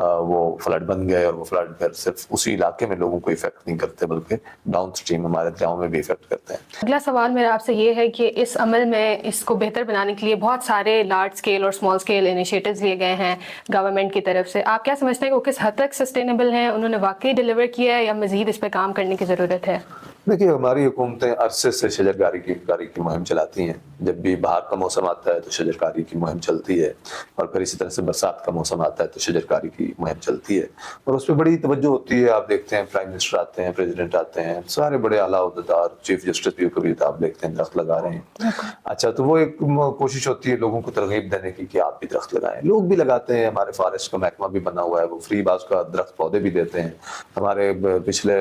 وہ فلڈ بن گئے اور وہ فلڈ پھر صرف اسی علاقے میں لوگوں کو افیکٹ نہیں کرتے بلکہ ڈاؤن اسٹریم ہمارے دریاؤں میں بھی افیکٹ کرتے ہیں. اگلا سوال میرا آپ سے یہ ہے کہ اس عمل میں اس کو بہتر بنانے کے لیے بہت سارے لارج اسکیل اور اسمال اسکیل انیشیٹوز لیے گئے ہیں گورنمنٹ کی طرف سے. آپ کیا سمجھتے ہیں کہ وہ کس حد تک سسٹینیبل ہیں, انہوں نے واقعی ڈیلیور کیا ہے یا مزید اس پہ کام کرنے کی ضرورت ہے؟ دیکھیے ہماری حکومتیں عرصے سے شجرکاری کی مہم چلاتی ہیں. جب بھی بہار کا موسم آتا ہے تو شجرکاری کی مہم چلتی ہے, اور پھر اسی طرح سے برسات کا موسم آتا ہے تو شجرکاری کی مہم چلتی ہے, اور اس پہ بڑی توجہ ہوتی ہے. آپ دیکھتے ہیں پرائم منسٹر آتے ہیں, پریزیڈنٹ آتے ہیں, سارے بڑے اعلیٰ عہدیدار, چیف جسٹس بھی کبھی آپ دیکھتے ہیں درخت لگا رہے ہیں. اچھا, تو وہ ایک کوشش ہوتی ہے لوگوں کو ترغیب دینے کی کہ آپ بھی درخت لگائیں. لوگ بھی لگاتے ہیں, ہمارے فارسٹ کا محکمہ بھی بنا ہوا ہے, وہ فری باز کا درخت پودے بھی دیتے ہیں. ہمارے پچھلے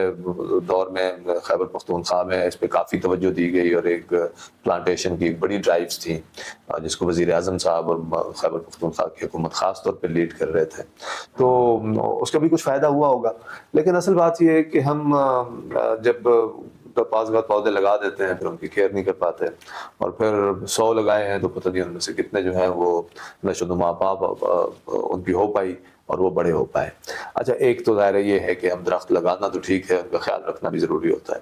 دور میں خیبر پختونخوا میں اس پہ کافی توجہ دی گئی, اور ایک پلانٹیشن کی بڑی ڈرائیوز تھیں جس کو وزیر اعظم صاحب اور خیبر پختونخوا کی حکومت خاص طور پہ لیڈ کر رہے تھے. تو اس کا بھی کچھ فائدہ ہوا ہوگا, لیکن اصل بات یہ ہے کہ ہم جب پاس گھر پودے لگا دیتے ہیں پھر ان کی کیئر نہیں کر پاتے, اور پھر 100 لگائے ہیں تو پتہ نہیں ان میں سے کتنے جو ہیں وہ نشو و نما ان کی ہو پائی اور وہ بڑے ہو پائے. اچھا, ایک تو ظاہر یہ ہے کہ ہم درخت لگانا تو ٹھیک ہے, ان کا خیال رکھنا بھی ضروری ہوتا ہے.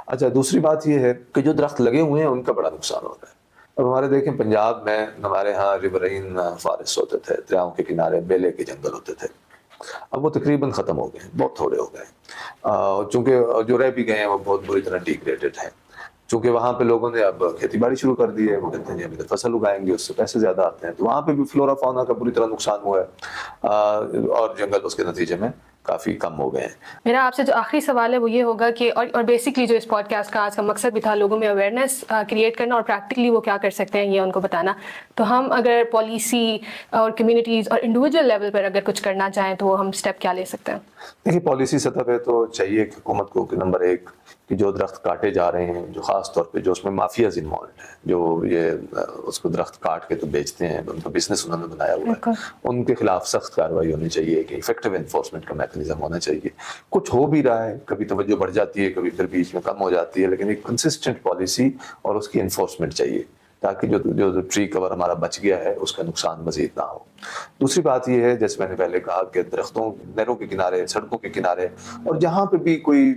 اچھا, دوسری بات یہ ہے کہ جو درخت لگے ہوئے ہیں ان کا بڑا نقصان ہوتا ہے. اب ہمارے دیکھیں پنجاب میں ہمارے ہاں ریورین فارسٹ ہوتے تھے, دریاؤں کے کنارے بیلے کے جنگل ہوتے تھے. اب وہ تقریباً ختم ہو گئے, بہت تھوڑے ہو گئے, چونکہ جو رہ بھی گئے ہیں وہ بہت بری طرح ڈیگریڈڈ ہیں. چونکہ وہاں پہ لوگوں نے اب کھیتی باڑی شروع کر دی ہے, وہ کہتے ہیں جی ابھی فصل اگائیں گے اس سے پیسے زیادہ آتے ہیں, تو وہاں پہ بھی فلورا فونا کا بری طرح نقصان ہوا ہے, اور جنگل اس کے نتیجے میں کافی کم ہو گئے ہیں. میرا آپ سے جو آخری سوال ہے وہ یہ ہوگا کہ اور بیسکلی جو اس پوڈ کاسٹ کا آج کا مقصد بھی تھا لوگوں میں اویئرنیس کریٹ کرنا, اور پریکٹیکلی وہ کیا کر سکتے ہیں یہ ان کو بتانا. تو ہم اگر پالیسی اور کمیونٹیز اور انڈیویجول لیول پر اگر کچھ کرنا چاہیں تو ہم اسٹیپ کیا لے سکتے ہیں؟ دیکھیے پالیسی سطح پہ تو چاہیے کہ حکومت کو کہ نمبر 1 کہ جو درخت کاٹے جا رہے ہیں, جو خاص طور پہ جو اس میں مافیاز انوالوڈ ہیں, جو یہ اس کو درخت کاٹ کے تو بیچتے ہیں, ان کا بزنس انہوں نے بنایا ہوا ہے, ان کے خلاف سخت کارروائی ہونی چاہیے, کہ افیکٹو انفورسمنٹ کا میکنزم ہونا چاہیے. کچھ ہو بھی رہا ہے, کبھی توجہ بڑھ جاتی ہے, کبھی پھر بیچ میں کم ہو جاتی ہے, لیکن ایک کنسسٹنٹ پالیسی اور اس کی انفورسمنٹ چاہیے تاکہ جو ٹری کور ہمارا بچ گیا ہے اس کا نقصان مزید نہ ہو. دوسری بات یہ ہے جیسے میں نے پہلے کہا کہ درختوں, نہروں کے کنارے, سڑکوں کے کنارے, اور جہاں پہ بھی کوئی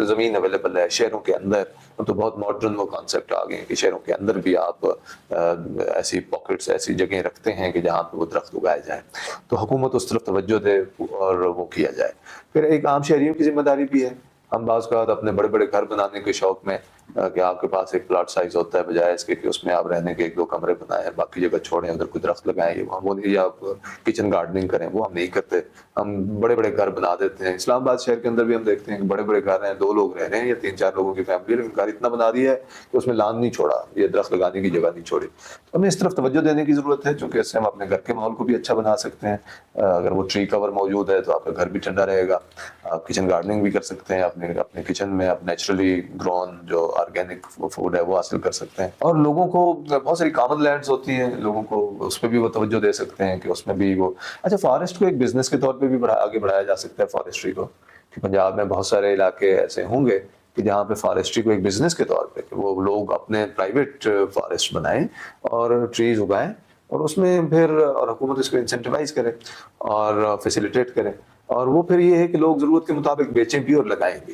زمین اویلیبل ہے شہروں کے اندر, تو بہت ماڈرن وہ کانسیپٹ آ گئے ہیں کہ شہروں کے اندر بھی آپ ایسی پاکٹس, ایسی جگہیں رکھتے ہیں کہ جہاں پہ وہ درخت اگائے جائیں. تو حکومت اس طرف توجہ دے اور وہ کیا جائے. پھر ایک عام شہریوں کی ذمہ داری بھی ہے. ہم بعض اوقات اپنے بڑے بڑے گھر بنانے کے شوق میں کہ آپ کے پاس ایک پلاٹ سائز ہوتا ہے, بجائے اس کے کہ اس میں آپ رہنے کے 1-2 کمرے بنائیں, باقی جگہ چھوڑیں, ادھر کوئی درخت لگائیں, وہ نہیں, یا آپ کچن گارڈننگ کریں, وہ ہم نہیں کرتے. ہم بڑے بڑے گھر بنا دیتے ہیں. اسلام آباد شہر کے اندر بھی ہم دیکھتے ہیں کہ بڑے بڑے گھر ہیں, 2 لوگ رہ رہے ہیں یا 3-4 لوگوں کی فیملی, لیکن گھر اتنا بنا دیا ہے کہ اس میں لان نہیں چھوڑا, یہ درخت لگانے کی جگہ نہیں چھوڑی. تو ہمیں اس طرف توجہ دینے کی ضرورت ہے, چونکہ اس سے ہم اپنے گھر کے ماحول کو بھی اچھا بنا سکتے ہیں. اگر وہ ٹری کور موجود ہے تو آپ کا گھر بھی ٹھنڈا رہے گا. آپ کچن گارڈننگ بھی کر سکتے ہیں, اپنے کچن میں آپ نیچرلی گرون جو آرگینک فوڈ ہے وہ حاصل کر سکتے ہیں. اور لوگوں کو بہت ساری کامن لینڈز ہوتی ہیں, لوگوں کو اس پہ بھی وہ توجہ دے سکتے ہیں کہ اس میں بھی وہ, اچھا فارسٹ کو ایک بزنس کے طور پہ بھی آگے بڑھایا جا سکتا ہے فارسٹری کو, کہ پنجاب میں بہت سارے علاقے ایسے ہوں گے کہ جہاں پہ فارسٹری کو ایک بزنس کے طور پہ کہ وہ لوگ اپنے پرائیویٹ فارسٹ بنائیں اور ٹریز اگائیں, اور اس میں پھر اور حکومت اس کو انسینٹیوائز کرے اور فیسیلیٹیٹ کرے, اور وہ پھر یہ ہے کہ لوگ ضرورت کے مطابق بیچیں بھی اور لگائیں بھی.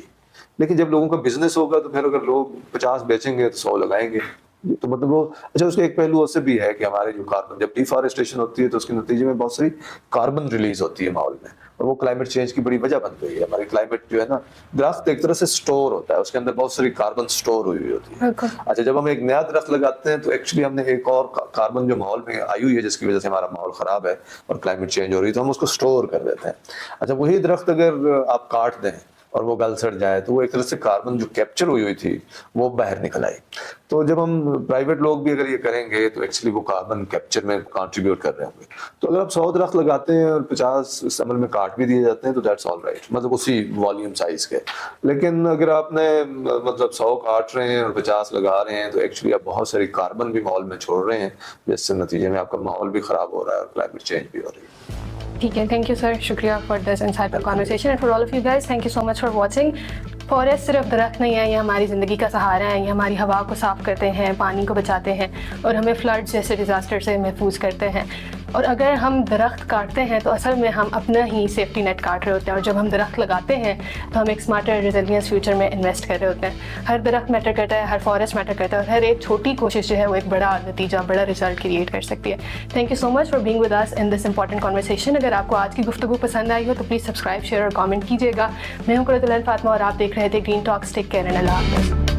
لیکن جب لوگوں کا بزنس ہوگا تو پھر اگر لوگ 50 بیچیں گے تو 100 لگائیں گے, تو مطلب وہ اچھا اس کا ایک پہلو اس سے بھی ہے کہ ہمارے جو کاربن, جب ڈیفارسٹیشن ہوتی ہے تو اس کے نتیجے میں بہت ساری کاربن ریلیز ہوتی ہے ماحول میں, اور وہ کلائمیٹ چینج کی بڑی وجہ بن گئی ہے. ہماری کلائمیٹ جو ہے نا, درخت ایک طرح سے سٹور ہوتا ہے, اس کے اندر بہت ساری کاربن سٹور ہوئی ہوتی ہے. اچھا, جب ہم ایک نیا درخت لگاتے ہیں تو ایکچولی ہم نے ایک اور کاربن جو ماحول میں آئی ہوئی ہے جس کی وجہ سے ہمارا ماحول خراب ہے اور کلائمیٹ چینج ہو رہی ہے, تو ہم اس کو سٹور کر دیتے ہیں. اچھا, وہی درخت اگر آپ کاٹ دیں اور وہ گل سڑ جائے تو وہ ایک طرح سے کاربن جو کیپچر ہوئی تھی وہ باہر نکل آئی. تو جب ہم پرائیویٹ لوگ بھی اگر یہ کریں گے تو ایکچولی وہ کاربن کیپچر میں کنٹریبیوٹ کر رہے ہوں گے. تو اگر آپ 100 درخت لگاتے ہیں اور 50 اس عمل میں کاٹ بھی دیے جاتے ہیں تو دیٹس آل رائٹ, مطلب اسی والیوم سائز کے. لیکن اگر آپ نے مطلب 100 کاٹ رہے ہیں اور 50 لگا رہے ہیں تو ایکچولی آپ بہت ساری کاربن بھی ماحول میں چھوڑ رہے ہیں, جس سے نتیجے میں آپ کا ماحول بھی خراب ہو رہا ہے اور کلائمیٹ چینج بھی ہو رہی ہے. ٹھیک ہے, تھینک یو سر, شکریہ for this انسائٹفل conversation and for all of you guys, thank you so much for watching. Forest صرف درخت نہیں ہے, یہ ہماری زندگی کا سہارا ہے, یہ ہماری ہوا کو صاف کرتے ہیں, پانی کو بچاتے ہیں اور ہمیں فلڈ جیسے ڈیزاسٹر سے محفوظ کرتے ہیں. اور اگر ہم درخت کاٹتے ہیں تو اصل میں ہم اپنا ہی سیفٹی نیٹ کاٹ رہے ہوتے ہیں، اور جب ہم درخت لگاتے ہیں تو ہم ایک اسمارٹر ریزیلینس فیوچر میں انویسٹ کر رہے ہوتے ہیں۔ ہر درخت میٹر کرتا ہے، ہر فارسٹ میٹر کرتا ہے، اور ہر ایک چھوٹی کوشش جو ہے وہ ایک بڑا نتیجہ، بڑا رزلٹ کریٹ کر سکتی ہے۔ Thank you so much for being with us in this important conversation. اگر آپ کو آج کی گفتگو پسند آئی ہو تو پلیز سبسکرائب، شیئر اور کامنٹ کیجیے گا۔ میں ہوں قرۃ العین فاطمہ اور آپ دیکھ رہے تھے green talks. Take care and اللہ حافظ۔